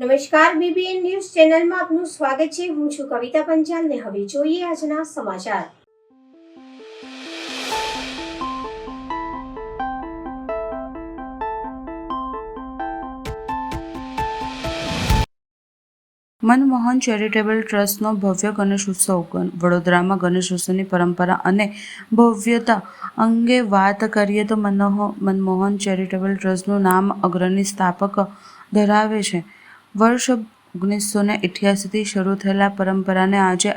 નમસ્કાર, BBN news ચેનલમાં આપનું સ્વાગત છે. હું છું કવિતા પંચાલ ને હવે જોઈએ આજના સમાચાર. મનમોહન ચેરિટેબલ ટ્રસ્ટનો ભવ્ય ગણેશોત્સવ. વડોદરામાં ગણેશોત્સવની પરંપરા અને ભવ્યતા અંગે વાત કરીએ તો મનમોહન ચેરિટેબલ ટ્રસ્ટનું નામ અગ્રણી સ્થાપક ધરાવે છે. વર્ષ 1988થી શરૂ થયેલા પરંપરાને આજે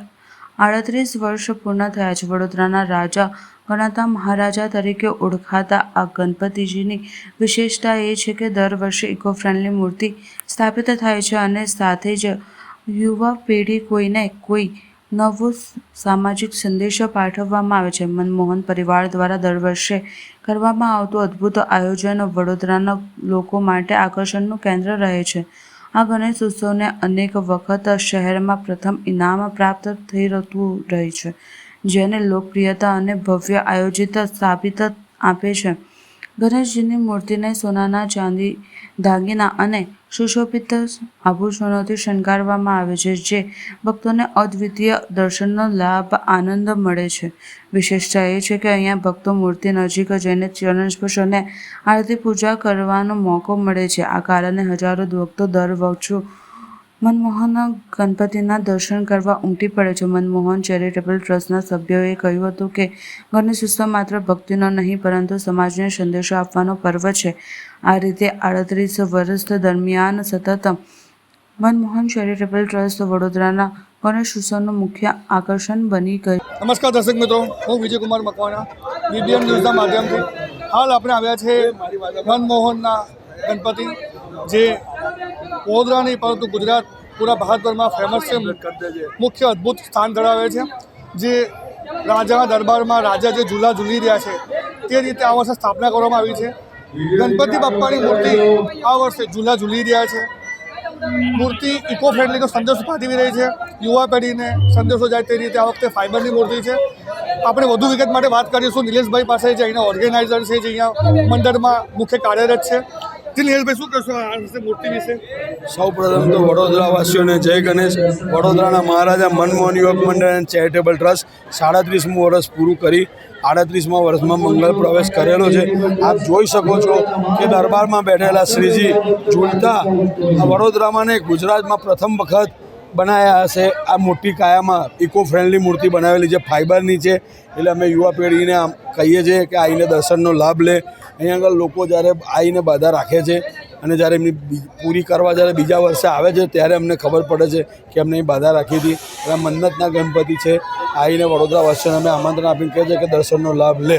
38 વર્ષ પૂર્ણ થયા છે. વડોદરાના રાજા ગણાતા મહારાજા તરીકે ઓળખાતા આ ગણપતિજીની વિશેષતા એ છે કે દર વર્ષે ઇકો ફ્રેન્ડલી મૂર્તિ સ્થાપિત થાય છે અને સાથે જ યુવા પેઢી કોઈને કોઈ નવો સામાજિક સંદેશો પાઠવવામાં આવે છે. મનમોહન પરિવાર દ્વારા દર વર્ષે કરવામાં આવતું અદ્ભુત આયોજન વડોદરાના લોકો માટે આકર્ષણનું કેન્દ્ર રહે છે. આ ગણેશ ઉત્સવને અનેક વખત શહેરમાં પ્રથમ ઇનામ પ્રાપ્ત થઈ રહેતું રહે છે, જેને લોકપ્રિયતા અને ભવ્ય આયોજિત સાબિત આપે છે. ગણેશજીની મૂર્તિને સોનાના, ચાંદી, દાગીના અને સુશોભિત આભૂષણોથી શણગારવામાં આવે છે, જે ભક્તોને અદ્વિતીય દર્શનનો લાભ આનંદ મળે છે. વિશેષતા એ છે કે અહીંયા ભક્તો મૂર્તિ નજીક જઈને ચરણ સ્પર્શ અને આરતી પૂજા કરવાનો મોકો મળે છે. આ કારણે હજારો ભક્તો દર વર્ષે મનમોહન ગણપતિના દર્શન કરવા ઉમટી પડે છે. મનમોહન ચેરિટેબલ ટ્રસ્ટના સભ્યોએ કહ્યું હતું કે ગણેશોત્સવ માત્ર ભક્તિનો નહીં પરંતુ સમાજને સંદેશો આપવાનો પર્વ છે. આ રીતે 38 વર્ષ દરમિયાન સતત મનમોહન ચેરિટેબલ ટ્રસ્ટ વડોદરાના ગણેશોત્સવનું મુખ્ય આકર્ષણ બની ગયું. નમસ્કાર દર્શક મિત્રો, હું વિજયકુમાર મકવાણા બીબીએન ન્યૂઝના માધ્યમથી હાલ આપણે આવ્યા છે મનમોહનના ગણપતિ, જે વડોદરા નહીં પરંતુ ગુજરાત પૂરા ભારતભરમાં ફેમસ છે. મુખ્ય અદ્ભુત સ્થાન ધરાવે છે. જે રાજાના દરબારમાં રાજા જે ઝૂલા ઝૂલી રહ્યા છે તે રીતે આ વર્ષે સ્થાપના કરવામાં આવી છે. ગણપતિ બાપ્પાની મૂર્તિ આ વર્ષે ઝૂલા ઝૂલી રહ્યા છે. મૂર્તિ ઇકો ફ્રેન્ડલીનો સંદેશો પાઠવી રહી છે. યુવા પેઢીને સંદેશો જાય તે રીતે આ વખતે ફાઇબરની મૂર્તિ છે. આપણે વધુ વિગત માટે વાત કરીશું નિલેશભાઈ પાસે, જે અહીંના ઓર્ગેનાઇઝર છે, જે અહીંયા મંડળમાં મુખ્ય કાર્યરત છે. નિલેશભાઈ, શું કહેશો આ મૂર્તિ વિશે? સૌ પ્રથમ તો વડોદરાવાસીઓને જય ગણેશ. વડોદરાના મહારાજા મનમોહન યુવક મંડળ એન્ડ ચેરિટેબલ ટ્રસ્ટ 37મું વર્ષ પૂરું કરી 38મા વર્ષમાં મંગળ પ્રવેશ કરેલો છે. આપ જોઈ શકો છો કે દરબારમાં બેઠેલા શ્રીજી ઝૂલતા વડોદરામાં ને ગુજરાતમાં પ્રથમ વખત બનાવ્યા હશે આ મોટી કાયામાં ઇકો ફ્રેન્ડલી મૂર્તિ બનાવેલી છે, ફાઇબરની છે. એટલે અમે યુવા પેઢીને કહીએ છીએ કે આવીને દર્શનનો લાભ લે. અહીંયા આગળ લોકો જ્યારે આવીને બાધા રાખે છે અને જ્યારે એમની પૂરી કરવા જ્યારે બીજા વર્ષે આવે છે ત્યારે અમને ખબર પડે છે કે અમને અહીં બાધા રાખી હતી. અને મન્નતના ગણપતિ છે. આવીને વડોદરાવાસીઓને અમે આમંત્રણ આપીને કહે છે કે દર્શનનો લાભ લે.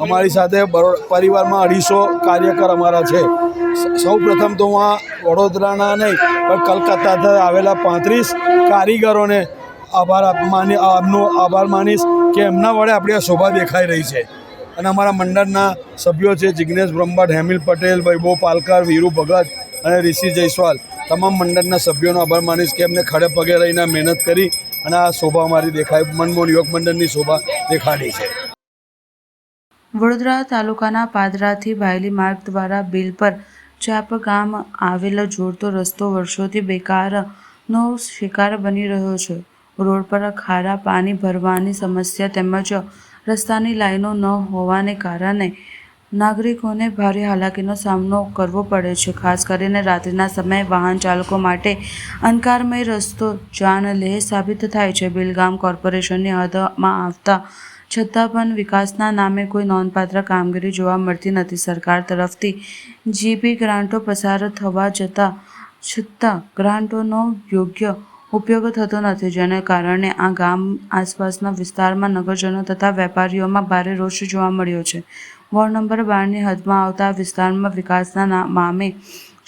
અમારી સાથે પરિવારમાં 250 કાર્યકર અમારા છે. સૌ પ્રથમ તો હું આ વડોદરાના નહીં પણ કલકત્તાથી આવેલા 35 કારીગરોને આભાર માનીશ કે એમના વડે આપણી આ શોભા દેખાઈ રહી છે. અને અમારા મંડળના સભ્યો છે જિગ્નેશ બ્રહ્મભટ્ટ, હેમિલ પટેલ, વૈભવ પાલકર, વીરુ ભગત અને ઋષિ જયસ્વાલ. તમામ મંડળના સભ્યોનો આભાર માનીશ કે એમને ખડે પગે રહીને મહેનત કરી અને આ શોભા અમારી મનમોહન યુવક મંડળની શોભા દેખાડી છે. વડોદરા તાલુકાના પાદરાથી ભાયલી માર્ગ દ્વારા બિલપર ચાપ ગામ આવેલો જોડતો રસ્તો વર્ષોથી બેકારનો શિકાર બની રહ્યો છે. રોડ પર ખારા પાણી ભરવાની સમસ્યા તેમજ રસ્તાની લાઈનો ન હોવાને કારણે નાગરિકોને ભારે હાલાકીનો સામનો કરવો પડે છે. ખાસ કરીને રાત્રિના સમયે વાહન ચાલકો માટે અંધકારમય રસ્તો જાનલેહ સાબિત થાય છે. બિલગામ કોર્પોરેશનની હદમાં આવતા છતાં પણ વિકાસના નામે કોઈ નોંધપાત્ર કામગીરી જોવા મળતી નથી. સરકાર તરફથી જીપી ગ્રાન્ટો પસાર થવા છતાં ગ્રાન્ટોનો યોગ્ય ઉપયોગ થતો નથી, જેને કારણે આ ગામ આસપાસના વિસ્તારમાં નગરજનો તથા વેપારીઓમાં ભારે રોષ જોવા મળ્યો છે. વોર્ડ નંબર 12ની હદમાં આવતા આ વિસ્તારમાં વિકાસના મામે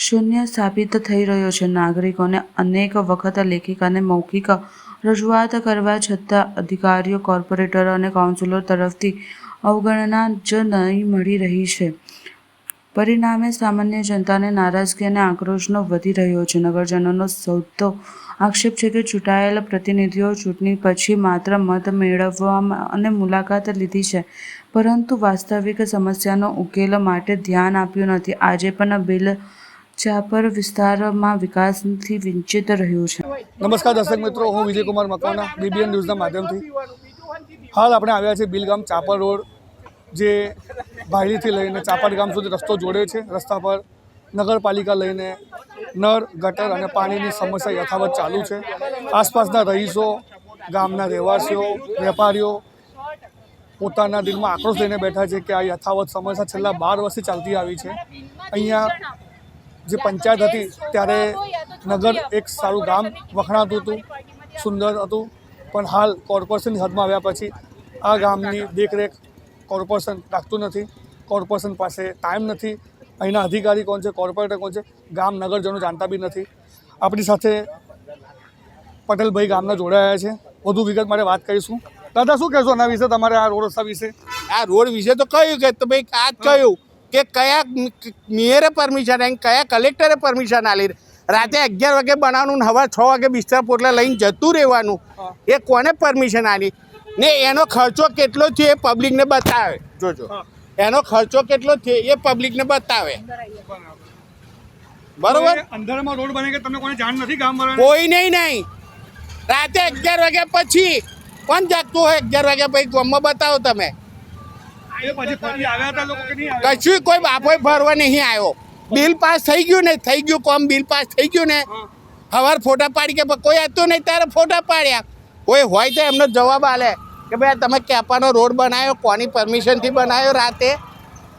શૂન્ય સાબિત થઈ રહ્યો છે. નાગરિકોને અનેક વખત લેખિત અને મૌખિક રજૂઆત કરવા છતાં અધિકારીઓ, કોર્પોરેટરો અને કાઉન્સિલરો તરફથી અવગણના જ નહીં મળી રહી છે. પરિણામે સામાન્ય જનતાને નારાજગી અને આક્રોશનો વધી રહ્યો છે. નગરજનોનો સૌથી આક્ષેપ છે કે ચૂંટાયેલા પ્રતિનિધિઓ ચૂંટણી પછી માત્ર મત મેળવવા અને મુલાકાત લીધી છે, પરંતુ વાસ્તવિક સમસ્યાનો ઉકેલ માટે ધ્યાન આપ્યું નથી. આજે પણ બિલ ચાપર વિસ્તારમાં વિકાસથી વંચિત રહ્યું છે. નમસ્કાર દર્શક મિત્રો, હું વિજયકુમાર મકવાણા બીબીએન ન્યૂઝના માધ્યમથી હાલ આપણે આવ્યા છે બિલગામ ચાપર રોડ, જે ભાયલીથી લઈને ચાપર ગામ સુધી રસ્તો જોડે છે. રસ્તા પર નગરપાલિકા લઈને નળ, ગટર અને પાણીની સમસ્યા યથાવત ચાલુ છે. આસપાસના રહીશો, ગામના રહેવાસીઓ, વેપારીઓ પોતાના દિલમાં આક્રોશ લઈને બેઠા છે કે આ યથાવત સમસ્યા છેલ્લા 12 વર્ષથી ચાલતી આવી છે. અહીંયા જે પંચાયત હતી ત્યારે નગર એક સારું ગામ વખણાતું હતું, સુંદર હતું, પણ હાલ કોર્પોરેશનની હદમાં આવ્યા પછી આ ગામની દેખરેખ કોર્પોરેશન રાખતું નથી. કોર્પોરેશન પાસે ટાઈમ નથી. અહીંના અધિકારી કોણ છે, કોર્પોરેટર કોણ છે, ગામ નગરજનો જાણતા બી નથી. આપણી સાથે પટેલભાઈ ગામના જોડાયા છે. વધુ વિગત માટે વાત કરીશું. દાદા, શું કહેશો આના વિશે, તમારે આ રોડ રસ્તા વિશે? આ રોડ વિશે તો કહ્યું કે ભાઈ આ જ કહ્યું કે કયા મેયરે પરમિશન આવી, કયા કલેક્ટરે પરમિશન આલી. રાતે 11 વાગે બનાવવાનું ને સવાર 6 વાગે બિસ્તરા પોટલા લઈને જતું રહેવાનું, એ કોને પરમિશન આલી ને એનો ખર્ચો કેટલો છે એ પબ્લિકને બતાવે. જોજો એનો ખર્ચો કેટલો છે એ પબ્લિકને બતાવે. બરોબર, અંધારામાં રોડ બને કે તમને કોઈ જાણ નથી ગામવાળાને? કોઈ નહીં. રાતે 11 વાગ્યા પછી કોણ જાગતું હોય? 11 વાગ્યા પછી ગામમાં બતાવો તમે. એ પછી ફરી આવ્યા હતા લોકો કે નહીં આવ્યા? કશું કોઈ બાપોય ભરવા નહીં આવ્યો. બિલ પાસ થઈ ગયું ને, થઈ ગયું કોમ, બિલ પાસ થઈ ગયું ને, સવાર ફોટા પાડી કે કોઈ હતું નહીં ત્યારે ફોટા પાડ્યા. કોઈ હોય તો એમનો જવાબ આલે કે ભાઈ તમે કેપાનો રોડ બનાવ્યો, કોની પરમિશનથી બનાવ્યો? રાતે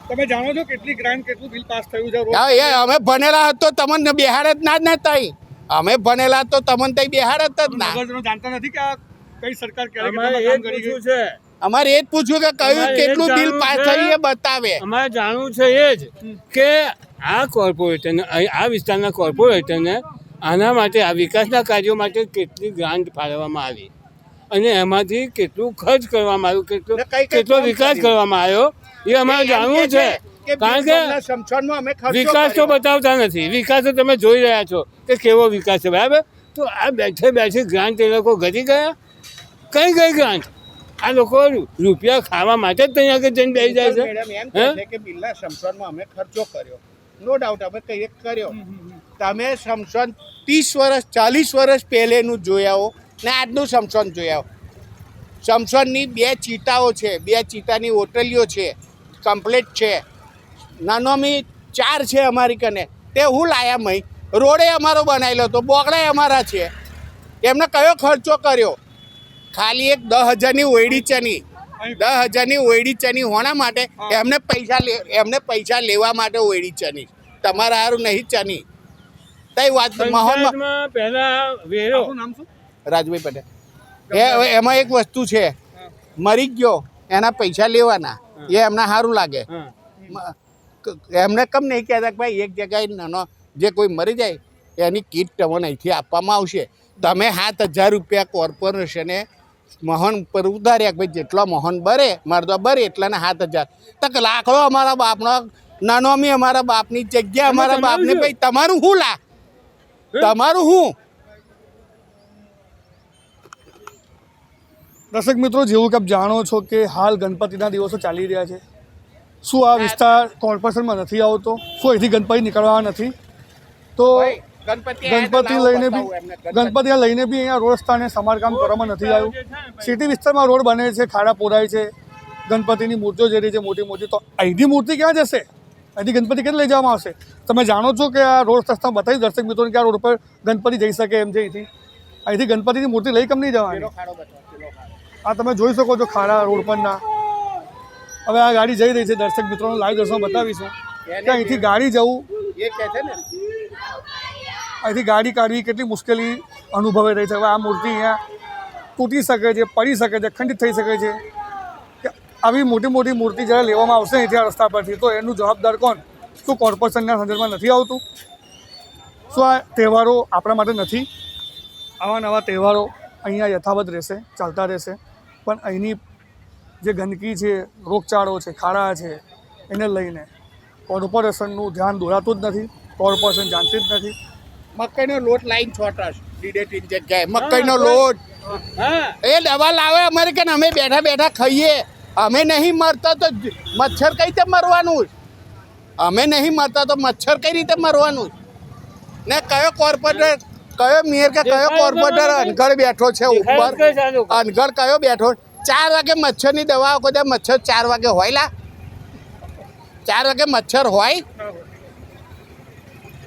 તમે જાણો છો કેટલી ગ્રાન્ટ, કેટલું બિલ પાસ થયું છે રોડ? હા, એ અમે ભણેલા હતો તમને બિહાર જ ના જ ને તઈ. અમે ભણેલા તો તમને તઈ બિહાર જ ના. નગરજનો જાણતા નથી કે આ કઈ સરકાર ક્યારે કામ કરી ગઈ છે? અમારે એ જ પૂછ્યું કે કયું કેટલું બિલ પાસ થયું એ બતાવે. અમારે જાણવું છે એ જ કે આ કોર્પોરેટરને, આ વિસ્તારના કોર્પોરેટરને આના માટે, આ વિકાસના કાર્યો માટે કેટલી ગ્રાન્ટ ફાળવવામાં આવી અને એમાંથી કેટલું ખર્ચ કરવામાં આવ્યું, કેટલો વિકાસ કરવામાં આવ્યો એ અમારે જાણવું છે. કારણ કે વિકાસ તો બતાવતા નથી. વિકાસ તો તમે જોઈ રહ્યા છો કે કેવો વિકાસ છે, બરાબર? તો આ બેઠે ગ્રાન્ટ એ લોકો ઘટી ગયા. કઈ ગ્રાન્ટ? આ લોકો રૂપિયા ખાવા માટે જ ત્યાં આગળ જઈને બેસી જાય છે. એમ કહે છે કે બિલના સમસોનમાં અમે ખર્ચો કર્યો, નો ડાઉટ અમે કહીએ કર્યો. તમે સમસોન 30 વર્ષ 40 વર્ષ પહેલેનું જોયા ને આજનું સમસોન જોયા. સમસોનની 2 ચીટાઓ છે, 2 ચીટાની હોટલીઓ છે, કમ્પ્લીટ છે. નાનોમી 4 છે અમારી કને. તે હું લાયા મય રોડે અમારો બનાવેલો હતો, બોગડા અમારા છે. એમને કયો ખર્ચો કર્યો? ખાલી એક 10,000ની ઓયડી ચની, 10,000ની ઓયડી ચની હોના માટે એમને પૈસા લેવા માટે ઓયડી ચની. તમારા હારું નહીં ચની. તઈ વાત પંચાયતમાં પહેલા વેરો રાજભાઈ પટેલ. એમાં એક વસ્તુ છે, મરી ગયો એના પૈસા લેવાના, એ એમને સારું લાગે. એમને કમ નહીં કહેતા કે ભાઈ એક જગ્યાએ નાનો જે કોઈ મરી જાય એની કીટ તમને અહીંથી આપવામાં આવશે. તમે 7,000 રૂપિયા કોર્પોરેશને મોહન પર ઉધાર્યા કે ભાઈ જેટલો મોહન બરે મારે તો બરે એટલાને 7,000. તક લાકડો અમારા બાપનો, નાનોમી અમારા બાપની જગ્યા અમારા બાપને, ભાઈ તમારું શું લા? તમારું શું? દર્શક મિત્રો, જેવું કે આપ જાણો છો કે હાલ ગણપતિના દિવસો ચાલી રહ્યા છે. શું આ વિસ્તાર કોર્પોરેશનમાં નથી આવતો? શું અહીંથી ગણપતિ નીકળવાના નથી? તો ગણપતિ લઈને બી અહીંયા રોડ રસ્તાને સમારકામ કરવામાં નથી આવ્યું. સિટી વિસ્તારમાં રોડ બને છે, ખાડા પોરાય છે, ગણપતિની મૂર્તિઓ જઈ રહી છે મોટી મોટી. તો અહીંથી મૂર્તિ ક્યાં જશે? અહીંથી ગણપતિ ક્યાં લઈ જવામાં આવશે? તમે જાણો છો કે આ રોડ રસ્તા બતાવી દર્શક મિત્રોને કે આ રોડ પર ગણપતિ જઈ શકે એમ છે. અહીંથી ગણપતિની મૂર્તિ લઈ કેમ નહીં જવાની? આ તમે જોઈ શકો છો ખાડા રોડ પરના. હવે આ ગાડી જઈ રહી છે, દર્શક મિત્રોને લાઈવ દર્શન બતાવીશું કે અહીંથી ગાડી જવું, એ કહે છે ને અહીંથી ગાડી કાઢવી કેટલી મુશ્કેલી અનુભવાઈ રહી છે. હવે આ મૂર્તિ અહીંયા તૂટી શકે છે, પડી શકે છે, ખંડિત થઈ શકે છે. કે આવી મોટી મોટી મૂર્તિ જ્યારે લેવામાં આવશે અહીંથી આ રસ્તા પરથી, તો એનું જવાબદાર કોણ? શું કોર્પોરેશનના સંદર્ભમાં નથી આવતું? શું આ તહેવારો આપણા માટે નથી? આવા નવા તહેવારો અહીંયા યથાવત રહેશે, ચાલતા રહેશે, પણ અહીંની જે ગંદકી છે, રોગચાળો છે, ખાડા છે, એને લઈને કોર્પોરેશનનું ધ્યાન દોરાતું જ નથી. કોર્પોરેશન જાણતી જ નથી. મકાઈનો લોટ લાઈન છોટસ ડીડેટીની જગ્યાએ મકાઈનો લોટ એ દવા લાવે અમેરિકન. અમે બેઠા ખાઈએ. અમે નહીં મરતા તો મચ્છર કઈ રીતે મરવાનું? અમે નહીં મરતા તો મચ્છર કઈ રીતે મરવાનું? ને કયો કોર્પોરેટર, કયો મેયર કે કયો કોર્પોરેટર અનગઢ બેઠો છે ઉપર, અનગઢ કયો બેઠો? 4 વાગે મચ્છરની દવાઓ કદાચ મચ્છર 4 વાગે હોય લા? 4 વાગે મચ્છર હોય?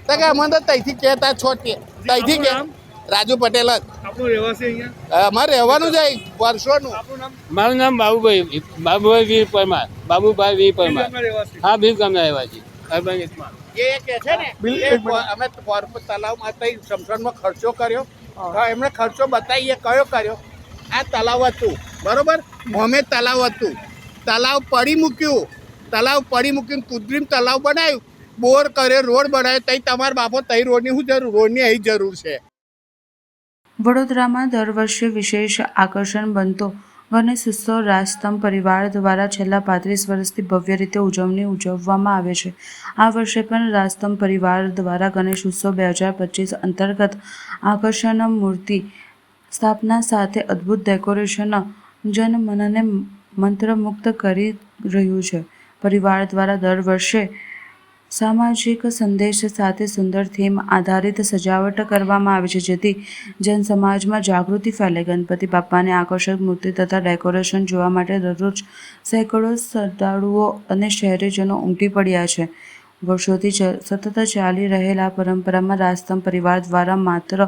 તો કે અમને તો ત્યાંથી કહેતા છો ત્યાંથી કે રાજુ પટેલ જ આપણું રહેવાસી અહીંયા અમારે રહેવાનું છે વર્ષોનું. મારું નામ બાબુભાઈ વીર પરમાર, બાબુભાઈ વીર પરમાર. રહેવાસી હા, બીર ગામના રહેવાસી, અર્બન એટમાં. એ કહે છે ને અમે તલાવમાં તઈ શમશાનમાં ખર્ચો કર્યો. હા, એમણે ખર્ચો બતાવીએ કયો કર્યો. આ તલાવ હતું બરોબર, અમે તલાવ હતું, તલાવ પડી મૂક્યું, તલાવ પડી મૂકીને કૃત્રિમ તલાવ બનાવ્યું, બોર કર્યો, રોડ બનાવ્યો. તઈ તમારા બાપો તઈ રોડની શું જરૂર? રોડની અહીં જરૂર છે. વડોદરામાં દર વર્ષે વિશેષ આકર્ષણ બનતો ગણેશ ઉત્સવ રાજસ્તંભ પરિવાર દ્વારા છેલ્લા 35 વર્ષથી ભવ્ય રીતે ઉજવવામાં આવે છે. આ વર્ષે પણ રાજસ્તંભ પરિવાર દ્વારા ગણેશ ઉત્સવ 2025 અંતર્ગત આકર્ષણ મૂર્તિ સ્થાપના સાથે અદ્ભુત ડેકોરેશન જનમનને મંત્રમુગ્ધ કરી રહ્યું છે. પરિવાર દ્વારા દર વર્ષે સામાજિક સંદેશ સાથે સુંદર થીમ આધારિત સજાવટ કરવામાં આવે છે, જેથી જનસમાજમાં જાગૃતિ ફેલે. ગણપતિ બાપ્પાની આકર્ષક મૂર્તિ તથા ડેકોરેશન જોવા માટે દરરોજ સેંકડો શ્રદ્ધાળુઓ અને શહેરીજનો ઉમટી પડ્યા છે. વર્ષોથી સતત ચાલી રહેલા પરંપરામાં રાજસ્તંભ પરિવાર દ્વારા માત્ર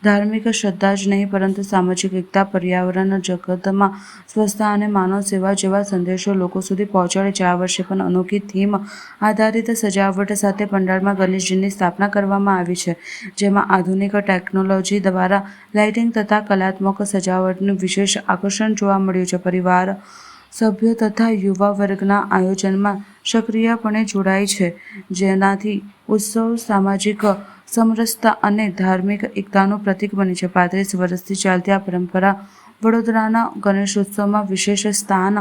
ધાર્મિક શ્રદ્ધા જ નહીં પરંતુ સામાજિક એકતા, પર્યાવરણ જગતમાં સ્વચ્છતા અને માનવ સેવા જેવા સંદેશો લોકો સુધી પહોંચાડે છે. આ વર્ષે પણ અનોખી થીમ આધારિત સજાવટ સાથે પંડાલમાં ગણેશજીની સ્થાપના કરવામાં આવી છે, જેમાં આધુનિક ટેકનોલોજી દ્વારા લાઇટિંગ તથા કલાત્મક સજાવટનું વિશેષ આકર્ષણ જોવા મળ્યું છે. પરિવાર સભ્યો તથા યુવા વર્ગના આયોજનમાં સક્રિયપણે જોડાય છે, જેનાથી ઉત્સવ સામાજિક સમરસતા અને ધાર્મિક એકતાનું પ્રતીક બને છે. 35 વર્ષથી ચાલતી આ પરંપરા વડોદરાના ગણેશોત્સવમાં વિશેષ સ્થાન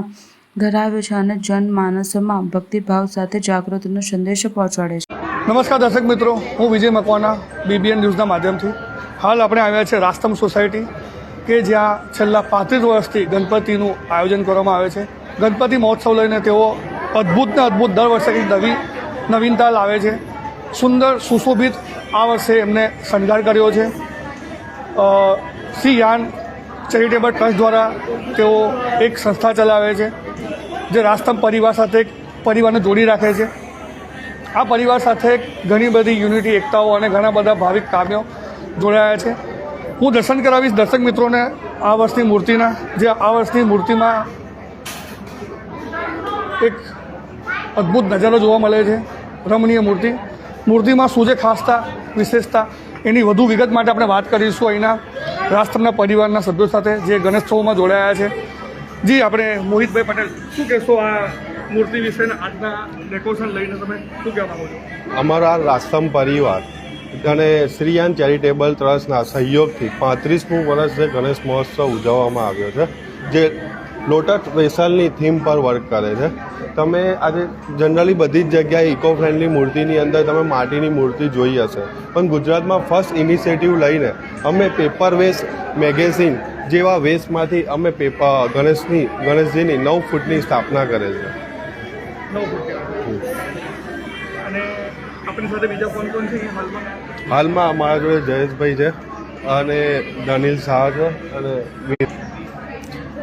ધરાવે છે અને જનમાનસમાં ભક્તિભાવ સાથે જાગૃતિનો સંદેશ પહોંચાડે છે. નમસ્કાર દર્શક મિત્રો, હું વિજય મકવાના BBN ન્યૂઝના માધ્યમથી. હાલ આપણે આવ્યા છે રાજસ્તંભ સોસાયટી કે જ્યાં છેલ્લા 35 વર્ષથી ગણપતિનું આયોજન કરવામાં આવે છે. ગણપતિ મહોત્સવ લઈને તેઓ અદ્ભુતને અદ્ભુત દર વર્ષે કંઈક નવીનતા લાવે છે. સુંદર સુશોભિત આ વર્ષે એમને શણગાર કર્યો છે. શ્રી યાન ચેરિટેબલ ટ્રસ્ટ દ્વારા તેઓ એક સંસ્થા ચલાવે છે જે રાજસ્તંભ પરિવાર સાથે એક પરિવારને જોડી રાખે છે. આ પરિવાર સાથે ઘણી બધી યુનિટી, એકતાઓ અને ઘણા બધા ભાવિક કાર્યો જોડાયા છે. હું દર્શન કરાવીશ દર્શક મિત્રોને આ વર્ષની મૂર્તિના, જે આ વર્ષની મૂર્તિમાં એક અદ્ભુત નજારો જોવા મળે છે. રમણીય મૂર્તિમાં શું છે ખાસતા, વિશેષતા, એની વધુ વિગત માટે આપણે વાત કરીશું અહીંના રાજસ્તંભના પરિવારના સભ્યો સાથે જે ગણેશોત્સવમાં જોડાયા છે. જી, આપણે મોહિતભાઈ પટેલ, શું કહેશો આ મૂર્તિ વિશે આજના ડેકોરેશન લઈને તમે શું કહેવા માંગો છો? અમારા રાજસ્તંભ પરિવાર અને શ્રીયાન ચેરિટેબલ ટ્રસ્ટના સહયોગથી 35મું વર્ષે ગણેશ મહોત્સવ ઉજવવામાં આવ્યો છે, જે લોટસ વેસલની થીમ પર વર્ક કરે છે. તમે આજે જનરલી બધી જ જગ્યાએ ઇકો ફ્રેન્ડલી મૂર્તિની અંદર તમે માટીની મૂર્તિ જોઈ હશે, પણ ગુજરાતમાં ફર્સ્ટ ઇનિશિયેટિવ લઈને અમે પેપર વેસ્ટ મેગેઝિન જેવા વેસ્ટમાંથી અમે ગણેશજીની 9 ફૂટની સ્થાપના કરે છે. 9 ફૂટ. અને આપણી સાથે બીજા કોણ કોણ છે હાલમાં? હાલમાં અમારા જોડે જયેશભાઈ છે અને ધનિલ શાહ છે અને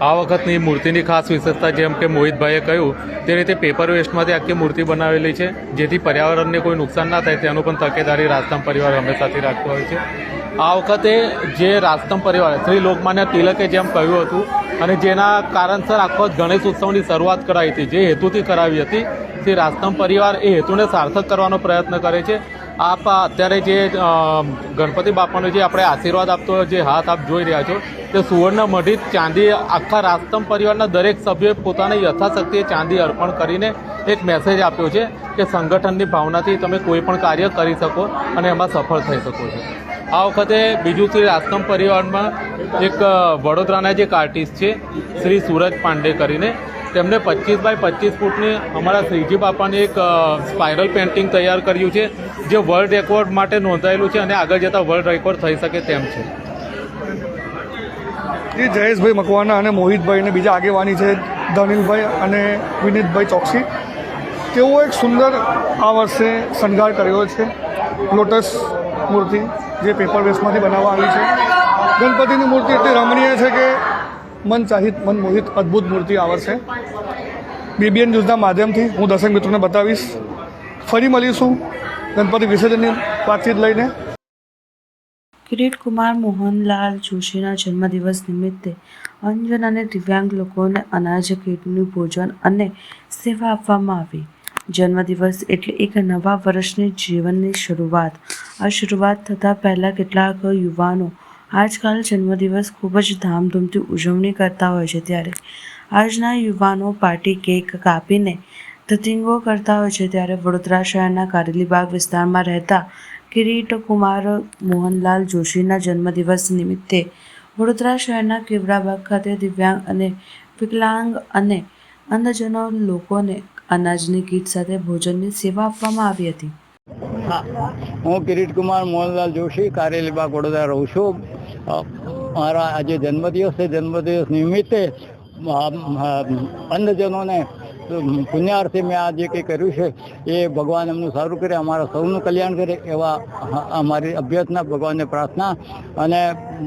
આ વખતની મૂર્તિની ખાસ વિશેષતા જેમ કે મોહિતભાઈએ કહ્યું તે રીતે પેપર વેસ્ટમાંથી આખી મૂર્તિ બનાવેલી છે, જેથી પર્યાવરણને કોઈ નુકસાન ના થાય તેનું પણ તકેદારી રાજસ્તંભ પરિવાર હંમેશાથી રાખતો હોય છે. આ વખતે જે રાજસ્તંભ પરિવાર શ્રી લોકમાન્ય તિલકે જેમ કહ્યું હતું અને જેના કારણસર આખો ગણેશ ઉત્સવની શરૂઆત કરાવી હતી, જે હેતુથી કરાવી હતી, તે રાજસ્તંભ પરિવાર એ હેતુને સાર્થક કરવાનો પ્રયત્ન કરે છે. આપ અત્યારે જે ગણપતિ બાપાનો જે આપણે આશીર્વાદ આપતો જે હાથ આપ જોઈ રહ્યા છો તે સુવર્ણ મઢિત ચાંદી આખા રાજસ્તંભ પરિવારના દરેક સભ્યોએ પોતાની યથાશક્તિએ ચાંદી અર્પણ કરીને એક મેસેજ આપ્યો છે કે સંગઠનની ભાવનાથી તમે કોઈ પણ કાર્ય કરી શકો અને એમાં સફળ થઈ શકો છો. આ વખતે બીજું શ્રી રાજસ્તંભ પરિવારમાં એક વડોદરાના જે એક આર્ટિસ્ટ છે શ્રી સુરજ પાંડે કરીને, તેમણે 25 બાય 25 ફૂટની અમારા શ્રીજી બાપાની એક સ્પાઇરલ પેઇન્ટિંગ તૈયાર કર્યું છે, જે વર્લ્ડ રેકોર્ડ માટે નોંધાયેલું છે અને આગળ જતાં વર્લ્ડ રેકોર્ડ થઈ શકે તેમ છે. એ જયેશભાઈ મકવાના અને મોહિતભાઈ અને બીજા આગેવાની છે ધનિલભાઈ અને વિનીતભાઈ ચોકસી. તેઓ એક સુંદર આ વર્ષે શણગાર કર્યો છે લોટસ મૂર્તિ જે પેપર વેસ્ટમાંથી બનાવવામાં આવી છે. ગણપતિની મૂર્તિ એટલી રમણીય છે કે મન મોહિત અદ્ભુત મૂર્તિ આવશે. BBN ન્યૂઝના માધ્યમથી હું દર્શક મિત્રોને બતાવીશ. ફરી મળીશું ગણપતિ વિસર્જનની વાતચીત લઈને. કિરીટ કુમાર મોહનલાલ જોશીના જન્મદિવસ નિમિત્તે અંજન અને દિવ્યાંગ લોકોને અનાજ કીટનું ભોજન અને સેવા આપવામાં આવી. જન્મદિવસ એટલે એક નવા વર્ષની જીવનની શરૂઆત. આ શરૂઆત થતાં પહેલાં કેટલાક યુવાનો આજકાલ જન્મદિવસ ખૂબ જ ધામધૂમથી ઉજવણી કરતા હોય છે, ત્યારે આજના યુવાનો પાર્ટી કેક કાપીને ધતિંગો કરતા હોય છે. ત્યારે વડોદરા શહેરના કારેલીબાગ વિસ્તારમાં રહેતા કિરીટ કુમાર મોહનલાલ જોશીના જન્મદિવસ નિમિત્તે વડોદરા શહેરના કેવડાબાગ ખાતે દિવ્યાંગ અને વિકલાંગ અને અંધજનો લોકોને અનાજની કીટ સાથે ભોજનની સેવા આપવામાં આવી હતી. હું કિરીટ કુમાર મોહનલાલ જોશી કારેલીબાગ વડોદરા રહું છું. મારા આજે જન્મદિવસ છે. જન્મદિવસ નિમિત્તે અંધજનોને પુણ્યાર્થે મેં આ જે કંઈ કર્યું છે એ ભગવાન એમનું સારું કરે, અમારા સૌનું કલ્યાણ કરે એવા અમારી અભ્યર્થના, ભગવાનને પ્રાર્થના. અને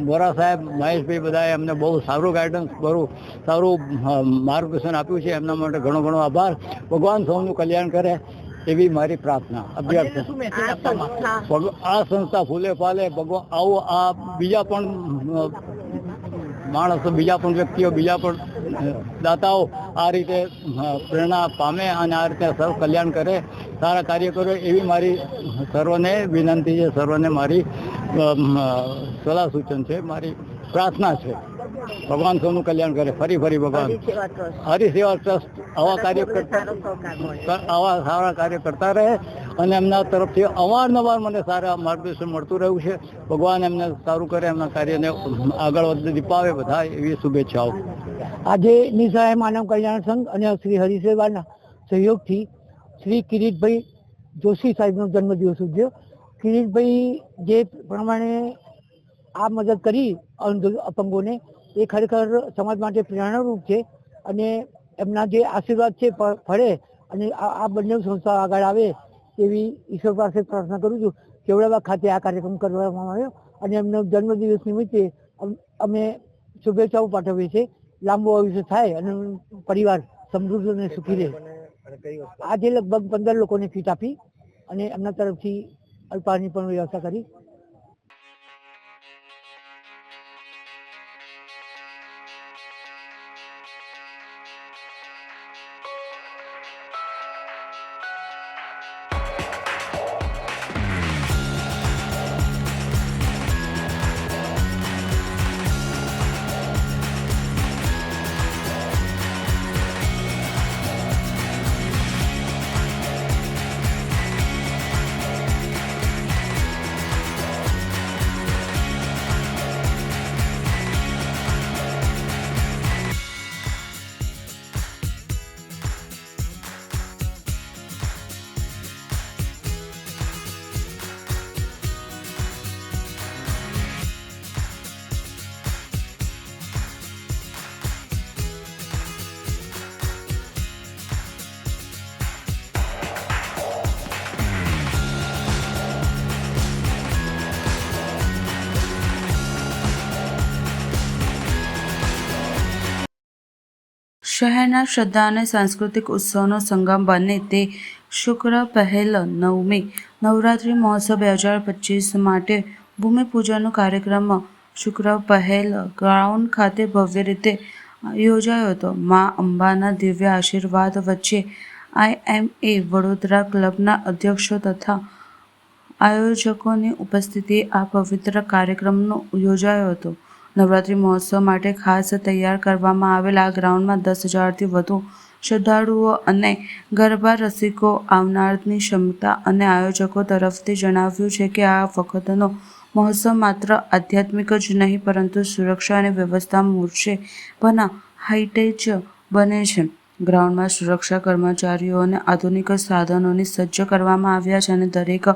બોરા સાહેબ, મહેશભાઈ બધાએ અમને બહુ સારું ગાઈડન્સ, બહુ સારું માર્ગદર્શન આપ્યું છે. એમના માટે ઘણો ઘણો આભાર. ભગવાન સૌનું કલ્યાણ કરે એવી મારી પ્રાર્થના, અભ્યર્થના. આ સંસ્થા ફૂલે ફાલે ભગવાન આવું આ બીજા પણ માણસો, બીજા પણ વ્યક્તિઓ, બીજા પણ દાતાઓ આ રીતે પ્રેરણા પામે અને આ રીતે સર્વ કલ્યાણ કરે, સારા કાર્ય કરે એવી મારી સર્વને વિનંતી છે, સર્વને મારી સલાહ સૂચન છે, મારી પ્રાર્થના છે. ભગવાન સૌનું કલ્યાણ કરે. ફરી ભગવાન હરિસેવા ટ્રસ્ટ આવા સારા કાર્ય કરતા રહે અને એમના તરફથી અવારનવાર મને સારા માર્ગદર્શન મળતું રહ્યું છે. ભગવાન એમને સારું કરે, એમના કાર્યને આગળ દીપાવે બધા એવી શુભેચ્છાઓ. આજે નિસહાય માનવ કલ્યાણ સંઘ અને શ્રી હરિસેવાના સહયોગથી શ્રી કિરીટભાઈ જોશી સાહેબનો જન્મદિવસ ઉજવ્યો. કિરીટભાઈ જે પ્રમાણે આ મદદ કરી અપંગોને એ ખરેખર સમાજ માટે પ્રેરણારૂપ છે અને એમના જે આશીર્વાદ છે ફળે અને આ બંને સંસ્થા આગળ આવે એવી ઈશ્વર પાસે પ્રાર્થના કરું છું. કેવડાબાગ ખાતે આ કાર્યક્રમ કરવામાં આવ્યો અને એમનો જન્મદિવસ નિમિત્તે અમે શુભેચ્છાઓ પાઠવીએ છીએ. લાંબુ આયુષ્ય થાય અને પરિવાર સમૃદ્ધ અને સુખી રહે. આજે લગભગ 15 લોકોને કીટ આપી અને એમના તરફથી અલ્પાહારની પણ વ્યવસ્થા કરી. શહેરના શ્રદ્ધા અને સાંસ્કૃતિક ઉત્સવનો સંગમ બને તે શુક્ર પહેલ 9મી નવરાત્રિ મહોત્સવ 2025 માટે ભૂમિપૂજનનો કાર્યક્રમ શુક્ર પહેલ ગ્રાઉન્ડ ખાતે ભવ્ય રીતે યોજાયો હતો. મા અંબાના દિવ્ય આશીર્વાદ વચ્ચે IMA વડોદરા ક્લબના અધ્યક્ષો તથા આયોજકોની ઉપસ્થિતિએ આ પવિત્ર કાર્યક્રમનો યોજાયો હતો. નવરાત્રિ મહોત્સવ માટે ખાસ તૈયાર કરવામાં આવેલ આ ગ્રાઉન્ડમાં 10,000થી વધુ શ્રદ્ધાળુઓ અને ગરબા રસિકો આવનારની ક્ષમતા અને આયોજકો તરફથી જણાવ્યું છે કે આ વખતનો મહોત્સવ માત્ર આધ્યાત્મિક જ નહીં પરંતુ સુરક્ષા અને વ્યવસ્થા મોરચે પણ હાઈટેચ બને છે. ગ્રાઉન્ડમાં સુરક્ષા કર્મચારીઓને આધુનિક સાધનોની સજ્જ કરવામાં આવ્યા છે અને દરેક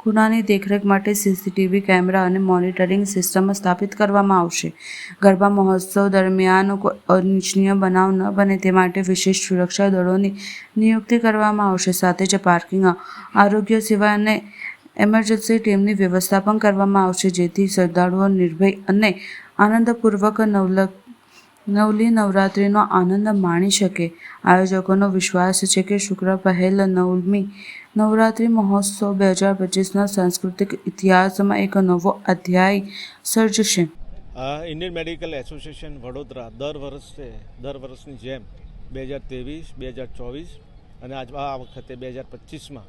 ખૂણાની દેખરેખ માટે CCTV કેમેરા અને મોનિટરિંગ સિસ્ટમ સ્થાપિત કરવામાં આવશે. ગરબા મહોત્સવ દરમિયાન કોઈ અનિચ્છનીય બનાવ ન બને તે માટે વિશેષ સુરક્ષા દળોની નિયુક્તિ કરવામાં આવશે. સાથે જ પાર્કિંગ, આરોગ્ય સેવા અને એમરજન્સી ટીમની વ્યવસ્થા પણ કરવામાં આવશે, જેથી શ્રદ્ધાળુઓ નિર્ભય અને આનંદપૂર્વક નવલી નવરાત્રિનો આનંદ માણી શકે. આયોજકોનો વિશ્વાસ છે કે શુક્ર પહેલ નવમી નવરાત્રિ મહોત્સવ 2025ના સાંસ્કૃતિક ઇતિહાસમાં એક નવો અધ્યાય સર્જશે. ઇન્ડિયન મેડિકલ એસોસિએશન વડોદરા દર વર્ષની જેમ 2023, 2024 અને આ વખતે 2025માં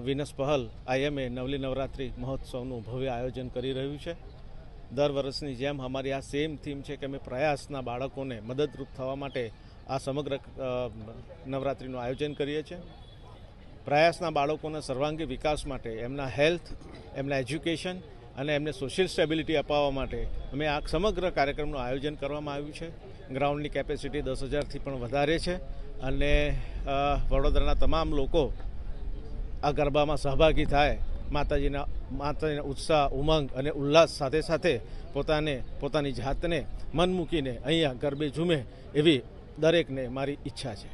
વિનસ પહલ IMA નવલી નવરાત્રિ મહોત્સવનું ભવ્ય આયોજન કરી રહ્યું છે. દર વર્ષની જેમ અમારી આ સેમ થીમ છે કે અમે પ્રયાસના બાળકોને મદદરૂપ થવા માટે આ સમગ્ર નવરાત્રિનું આયોજન કરીએ છીએ. પ્રયાસના બાળકોના સર્વાંગી વિકાસ માટે, એમના હેલ્થ, એમના એજ્યુકેશન અને એમને સોશિયલ સ્ટેબિલિટી અપાવવા માટે અમે આ સમગ્ર કાર્યક્રમનું આયોજન કરવામાં આવ્યું છે. ગ્રાઉન્ડની કેપેસિટી 10,000થી પણ વધારે છે અને વડોદરાના તમામ લોકો આ ગરબામાં સહભાગી થાય, માતાજીના ઉત્સાહ, ઉમંગ અને ઉલ્લાસ સાથે સાથે પોતાની જાતને મન મૂકીને અહીંયા ગરબે ઝૂમે એવી દરેકને મારી ઈચ્છા છે.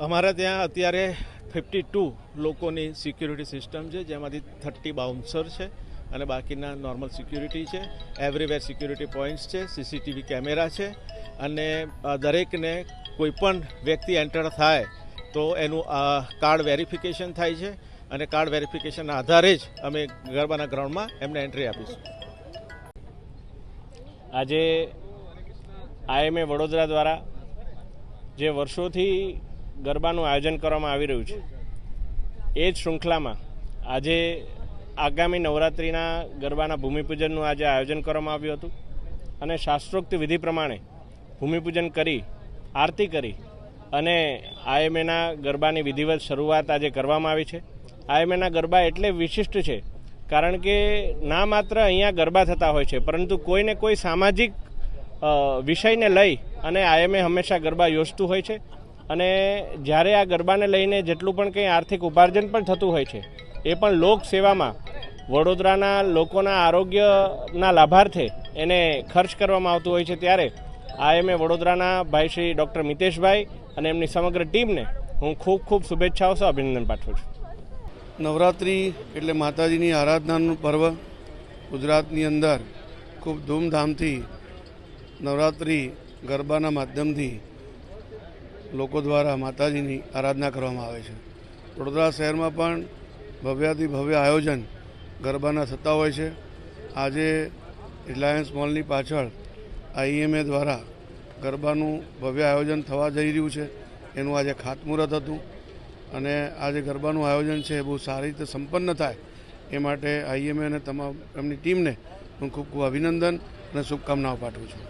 અમારા ત્યાં અત્યારે 52 લોકોની સિક્યુરિટી સિસ્ટમ છે, જેમાંથી 30 બાઉન્સર છે અને બાકીના નોર્મલ સિક્યુરિટી છે. એવરીવેર સિક્યુરિટી પોઈન્ટ્સ છે, CCTV કેમેરા છે અને દરેકને કોઈપણ વ્યક્તિ એન્ટર થાય તો એનું કાર્ડ વેરિફિકેશન થાય છે અને કાર્ડ વેરિફિકેશનના આધારે જ અમે ગરબાના ગ્રાઉન્ડમાં એમને એન્ટ્રી આપીશું. આજે IMA વડોદરા દ્વારા જે વર્ષોથી ગરબાનું આયોજન કરવામાં આવી રહ્યું છે, એ જ શૃંખલામાં આજે આગામી નવરાત્રિના ગરબાના ભૂમિપૂજનનું આજે આયોજન કરવામાં આવ્યું હતું અને શાસ્ત્રોક્ત વિધિ પ્રમાણે ભૂમિપૂજન કરી, આરતી કરી અને IMAના ગરબાની વિધિવત શરૂઆત આજે કરવામાં આવી છે. IMAના ગરબા એટલે વિશિષ્ટ છે કારણ કે ના માત્ર અહીંયા ગરબા થતા હોય છે, પરંતુ કોઈને કોઈ સામાજિક વિષયને લઈ અને IMA હંમેશા ગરબા યોજતું હોય છે અને જ્યારે આ ગરબાને લઈને જેટલું પણ કંઈ આર્થિક ઉપાર્જન પણ થતું હોય છે, એ પણ લોક સેવામાં વડોદરાના લોકોના આરોગ્યના લાભાર્થે એને ખર્ચ કરવામાં આવતું હોય છે. ત્યારે IMA વડોદરાના ભાઈ શ્રી ડૉક્ટર મિતેશભાઈ અને એમની સમગ્ર ટીમને હું ખૂબ ખૂબ શુભેચ્છાઓ સહ અભિનંદન પાઠવું છું. નવરાત્રિ એટલે માતાજીની આરાધનાનું પર્વ. ગુજરાતની અંદર ખૂબ ધૂમધામથી નવરાત્રિ ગરબાના માધ્યમથી લોકો દ્વારા માતાજીની આરાધના કરવામાં આવે છે. વડોદરા શહેરમાં પણ ભવ્યાથી ભવ્ય આયોજન ગરબાના થતા હોય છે. આજે રિલાયન્સ મોલની પાછળ IMA દ્વારા ગરબાનું ભવ્ય આયોજન થવા જઈ રહ્યું છે. એનું આજે ખાતમુહૂર્ત હતું અને આજે ગરબાનું આયોજન છે બહુ સારી રીતે સંપન્ન થાય એ માટે IMA અને તમામ એમની ટીમને હું ખૂબ ખૂબ અભિનંદન અને શુભકામનાઓ પાઠવું છું.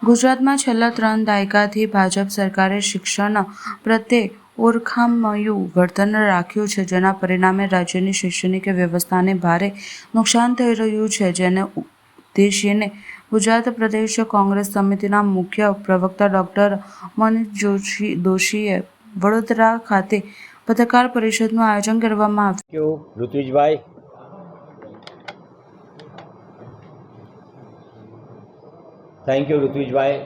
ગુજરાતમાં છેલ્લા 3 દાયકાથી ભાજપ સરકારે શિક્ષણ પ્રત્યે ઓરખામયું વર્તન રાખ્યું છે, જેના પરિણામે રાજ્યની શૈક્ષણિક વ્યવસ્થાને ભારે નુકસાન થઈ રહ્યું છે, જેને ઉદ્દેશીને ગુજરાત પ્રદેશ કોંગ્રેસ સમિતિના મુખ્ય પ્રવક્તા ડૉક્ટર મનીષ દોશીએ વડોદરા ખાતે પત્રકાર પરિષદનું આયોજન કરવામાં આવ્યું. Rutvijbhai, thank you Rutvijbhai.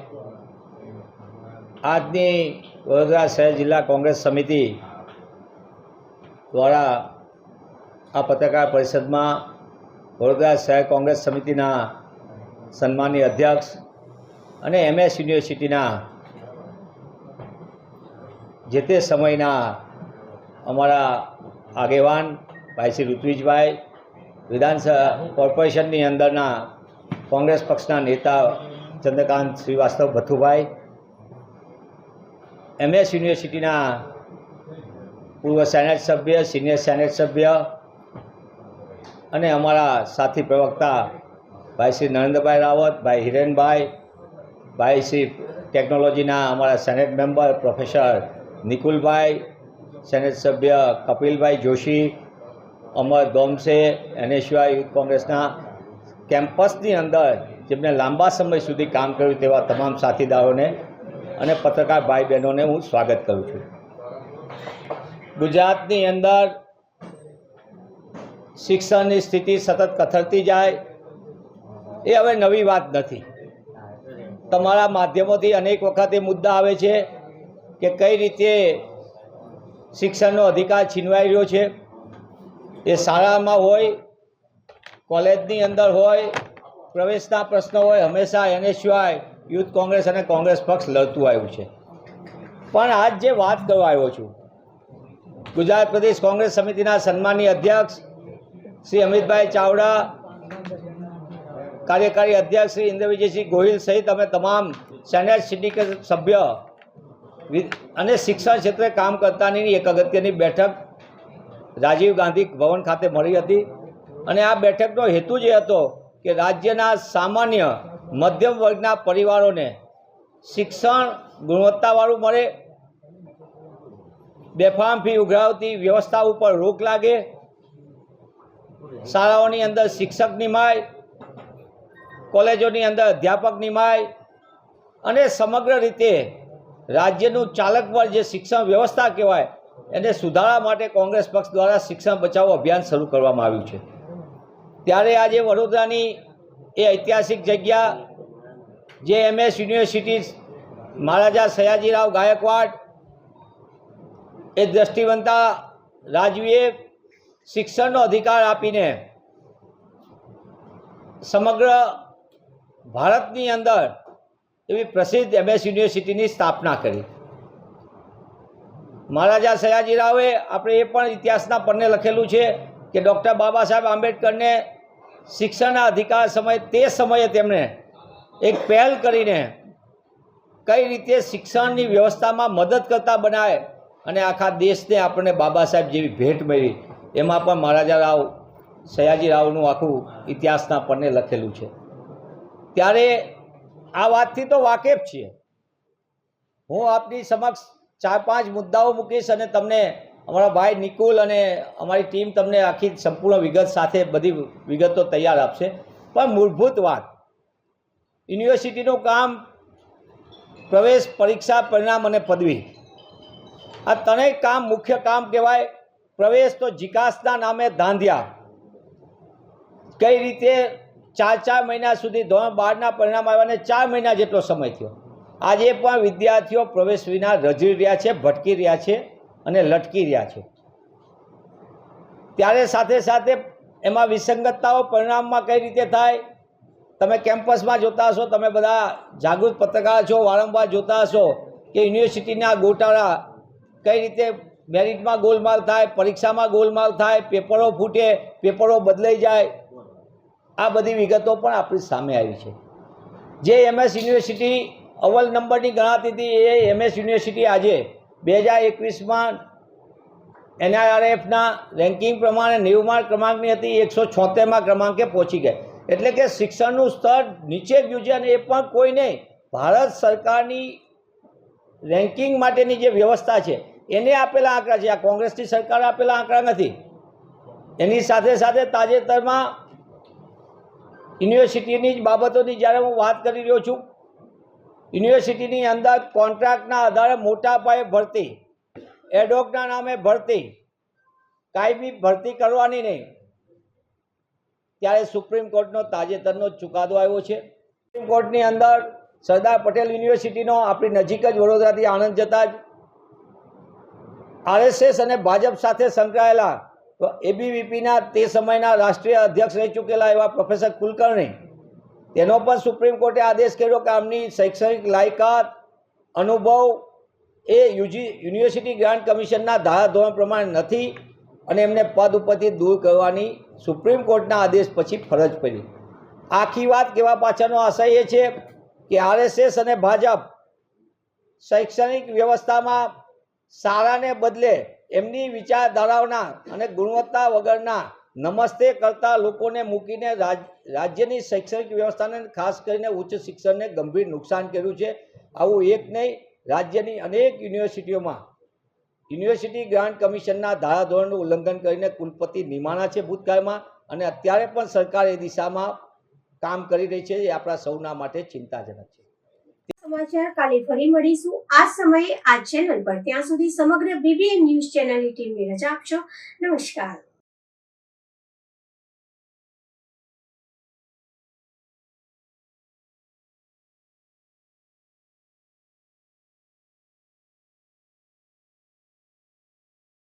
આજની વડોદરા શહેર જિલ્લા કોંગ્રેસ સમિતિ દ્વારા આ પત્રકાર પરિષદમાં વડોદરા શહેર કોંગ્રેસ સમિતિના સન્માનીય અધ્યક્ષ અને MS યુનિવર્સિટીના જે તે સમયના અમારા આગેવાન ભાઈ શ્રી ઋત્વિજભાઈ, વિધાનસભા કોર્પોરેશનની અંદરના કોંગ્રેસ પક્ષના નેતા ચંદ્રકાંત શ્રીવાસ્તવ ભથ્થુભાઈ, MS યુનિવર્સિટીના પૂર્વ સેનેટ સભ્ય, સિનિયર સેનેટ સભ્ય અને અમારા સાથી પ્રવક્તા ભાઈ શ્રી નરેન્દ્રભાઈ રાવત, ભાઈ હિરેનભાઈ, ભાઈ શ્રી ટેકનોલોજીના અમારા senate member professor Nikulbhai, senate સભ્ય કપિલભાઈ જોશી, અમર ગોમસે, NSY યુથ કોંગ્રેસના કેમ્પસની અંદર જેમણે લાંબા સમય સુધી કામ કર્યું તેવા તમામ સાથીદારોને અને પત્રકાર ભાઈ બહેનોને હું સ્વાગત કરું છું. ગુજરાતની અંદર શિક્ષણની સ્થિતિ સતત કથળતી જાય એ હવે નવી વાત નથી. તમારા માધ્યમોથી અનેક વખત એ મુદ્દા આવે છે કે કઈ રીતે શિક્ષણનો અધિકાર છીનવાઈ રહ્યો છે. એ શાળામાં હોય, કોલેજની અંદર હોય, પ્રવેશના પ્રશ્નો હોય, હંમેશા NSY યુથ કોંગ્રેસ અને કોંગ્રેસ પક્ષ લડતું આવ્યું છે. પણ આજ જે વાત કરવા આવ્યો છું, ગુજરાત પ્રદેશ કોંગ્રેસ સમિતિના સન્માનીય અધ્યક્ષ શ્રી અમિતભાઈ ચાવડા, કાર્યકારી અધ્યક્ષ શ્રી ઇન્દ્રવિજયસિંહ ગોહિલ સહિત અમે તમામ સેનેટ સિન્ડિકેટ સભ્ય અને શિક્ષણ ક્ષેત્રે કામ કરતાની એક અગત્યની બેઠક રાજીવ ગાંધી ભવન ખાતે મળી હતી. અને આ બેઠકનો હેતુ જે હતો કે રાજ્યના સામાન્ય મધ્યમ વર્ગના પરિવારોને શિક્ષણ ગુણવત્તાવાળું મળે, બેફામ ફી ઉઘરાવતી વ્યવસ્થા ઉપર રોક લાગે, શાળાઓની અંદર શિક્ષક નિમાય, કોલેજોની અંદર અધ્યાપક નિમાય અને સમગ્ર રીતે રાજ્યનું ચાલક બળ જે શિક્ષણ વ્યવસ્થા કહેવાય એને સુધારવા માટે કોંગ્રેસ પક્ષ દ્વારા શિક્ષણ બચાવો અભિયાન શરૂ કરવામાં આવ્યું છે. ત્યારે આજે વડોદરાની એ ઐતિહાસિક જગ્યા જે MS યુનિવર્સિટી મહારાજા સયાજીરાવ ગાયકવાડ એ દ્રષ્ટિવંતા રાજવીએ શિક્ષણનો અધિકાર આપીને સમગ્ર ભારતની અંદર એવી પ્રસિદ્ધ MS યુનિવર્સિટીની સ્થાપના કરી. મહારાજા સયાજીરાવે આપણે એ પણ ઇતિહાસના પન્ને લખેલું છે કે ડૉક્ટર બાબા સાહેબ આંબેડકરને શિક્ષણના અધિકાર તે સમયે તેમણે એક પહેલ કરીને કઈ રીતે શિક્ષણની વ્યવસ્થામાં મદદ કરતા બનાવે અને આખા દેશને આપણને બાબા સાહેબ જેવી ભેટ મળી, એમાં પણ મહારાજા સયાજીરાવનું આખું ઇતિહાસના પન્ને લખેલું છે. ત્યારે આ વાતથી તો વાકેફ છીએ. હું આપની સમક્ષ 4-5 મુદ્દાઓ મૂકીશ અને તમને અમારા ભાઈ નિકુલ અને અમારી ટીમ તમને આખી સંપૂર્ણ વિગત સાથે બધી વિગતો તૈયાર આપશે. પણ મૂળભૂત વાત, યુનિવર્સિટીનું કામ પ્રવેશ, પરીક્ષા, પરિણામ અને પદવી, આ ત્રણેય કામ મુખ્ય કામ કહેવાય. પ્રવેશ તો જીકાસના નામે ધાંધ્યા, કઈ રીતે 4 મહિના સુધી ધોરણ 12ના પરિણામ આવ્યાને 4 મહિના જેટલો સમય થયો. આજે પણ વિદ્યાર્થીઓ પ્રવેશ વિના રઝળી રહ્યા છે, ભટકી રહ્યા છે અને લટકી રહ્યા છે. ત્યારે સાથે સાથે એમાં વિસંગતતાઓ પરિણામમાં કઈ રીતે થાય, તમે કેમ્પસમાં જોતા હશો, તમે બધા જાગૃત પત્રકાર છો, વારંવાર જોતા હશો કે યુનિવર્સિટીના ગોટાળા કઈ રીતે મેરિટમાં ગોલમાલ થાય, પરીક્ષામાં ગોલમાલ થાય, પેપરો ફૂટે, પેપરો બદલાઈ જાય. આ બધી વિગતો પણ આપણી સામે આવી છે. જે MS યુનિવર્સિટી અવ્વલ નંબરની ગણાતી હતી એ MS યુનિવર્સિટી આજે 2021માં NIRFના રેન્કિંગ પ્રમાણે 90મા ક્રમાંકની હતી, 176મા ક્રમાંકે પહોંચી ગઈ. એટલે કે શિક્ષણનું સ્તર નીચે ગયું છે. અને એ પણ કોઈ નહીં, ભારત સરકારની રેન્કિંગ માટેની જે વ્યવસ્થા છે એને આપેલા આંકડા છે. આ કોંગ્રેસની સરકારે આપેલા આંકડા નથી. એની સાથે સાથે તાજેતરમાં યુનિવર્સિટીની જ બાબતોની જ્યારે હું વાત કરી રહ્યો છું, યુનિવર્સિટીની અંદર કોન્ટ્રાક્ટના આધારે મોટા પાયે ભરતી, એડહોકના નામે ભરતી, કાયમી ભરતી કરવાની નહીં, ત્યારે સુપ્રીમ કોર્ટનો તાજેતરનો ચુકાદો આવ્યો છે. સુપ્રીમ કોર્ટની અંદર સરદાર પટેલ યુનિવર્સિટીનો આપણી નજીક જ વડોદરાથી આણંદ જતા જ RSS અને ભાજપ સાથે સંકળાયેલા ABVPના તે સમયના રાષ્ટ્રીય અધ્યક્ષ રહી ચૂકેલા એવા પ્રોફેસર કુલકર્ણી, તેનો પણ સુપ્રીમ કોર્ટે આદેશ કર્યો કે આમની શૈક્ષણિક લાયકાત, અનુભવ એ યુનિવર્સિટી ગ્રાન્ટ કમિશનના ધારાધોરણ પ્રમાણે નથી અને એમને પદ ઉપરથી દૂર કરવાની સુપ્રીમ કોર્ટના આદેશ પછી ફરજ પડી. આખી વાત કહેવા પાછળનો આશય એ છે કે RSS અને ભાજપ શૈક્ષણિક વ્યવસ્થામાં સારાને બદલે એમની વિચારધારાઓના અને ગુણવત્તા વગરના નમસ્તે કરતા લોકોને મૂકીને રાજ્યની શૈક્ષણિક વ્યવસ્થાને ખાસ કરીને ઉચ્ચ શિક્ષણને ગંભીર નુકસાન કર્યું છે. આવું એક નહીં, રાજ્યની અનેક યુનિવર્સિટીઓમાં યુનિવર્સિટી ગ્રાન્ટ કમિશનના ધારાધોરણનું ઉલ્લંઘન કરીને કુલપતિ નિમાણા છે ભૂતકાળમાં, અને અત્યારે પણ સરકાર એ દિશામાં કામ કરી રહી છે. એ આપણા સૌના માટે ચિંતાજનક છે. સમાચાર કાલે ફરી મળીશું આ સમયે આ ચેનલ પર. ત્યાં સુધી સમગ્ર BBN ન્યૂઝ ચેનલની ટીમને રજા આપશો. નમસ્કાર.